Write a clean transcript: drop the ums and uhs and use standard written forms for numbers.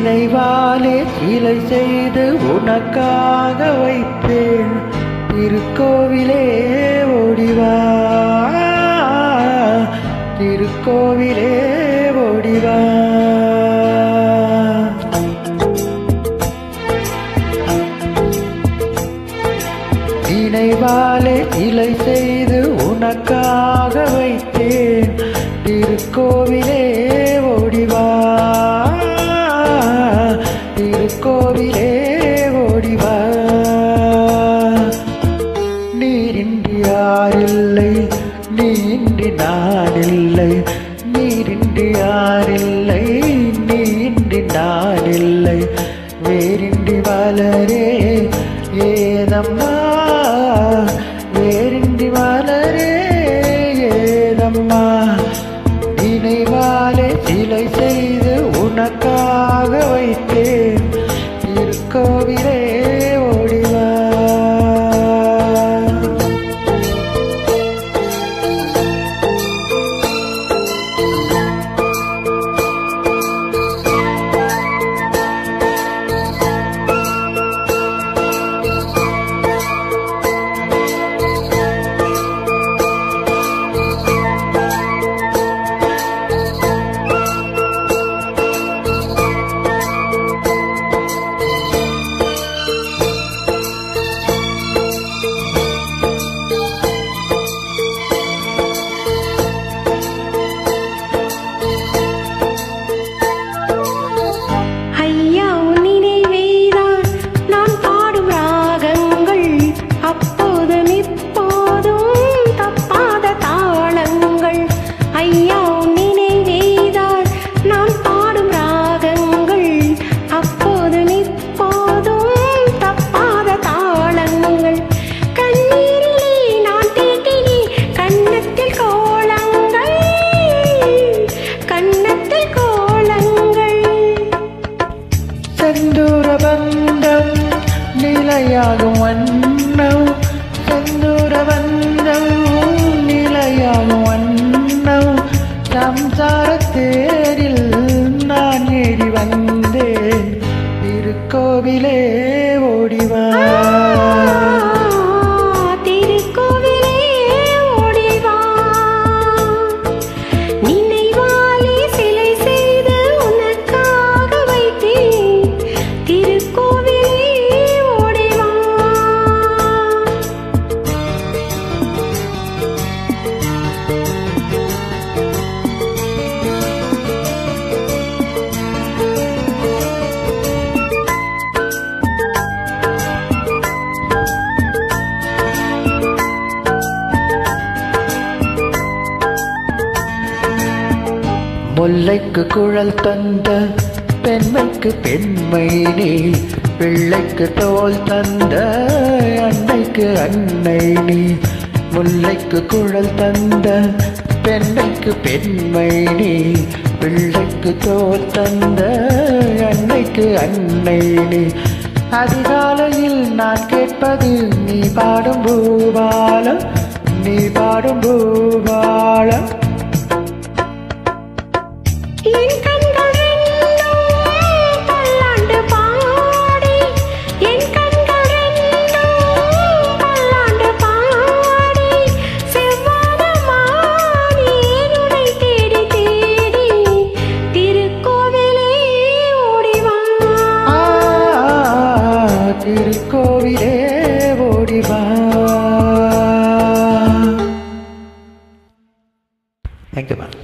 நினைவாலே சிலை செய்து உனக்காக வைத்தேன். திருக்கோவிலே ஓடிவா, திருக்கோவிலே ஓடிவா. நினைவாலே சிலை செய்து உனக்காக வைத்தேன். திருக்கோவிலே ஓடிவா, திருக்கோவிலே ஓடிவா. நீரின்றி யாரில்லை, நீன்றி நானில்லை. நீரின்றி யாரில்லை, நீன்றி நானில்லை. வேரின்றி மலரே ஏதம்மா, வேரின்றி மலரே ஏதம்மா. நினைவாலே சிலை செய்து உனக்காக வைத்தேன். திருக்கோவிலே ஓடிவா. செந்தூர பந்தம் நிலையாகும் வண்ணம், செந்தூர பந்தம் நிலையாகும் வண்ணம். சம்சார தேரில் நான் ஏறி வந்தேன். திருக்கோவிலே ஓடிவா, முல்லைக்கு குழல் தந்த பெண்மைக்கு பெண்மை நீ, பிள்ளைக்கு தோல் தந்த அன்னைக்கு அன்னை நீ. முல்லைக்கு குழல் தந்த பெண்மைக்கு பெண்மை நீ, பிள்ளைக்கு தோல் தந்த அன்னைக்கு அன்னை நீ. அதிகாலையில் நான் கேட்பது நீ பாடும் பூபாலம், நீ பாடும் பூபாலம். திருக்கோவிலே ஓடிவா. Thank you ma'am.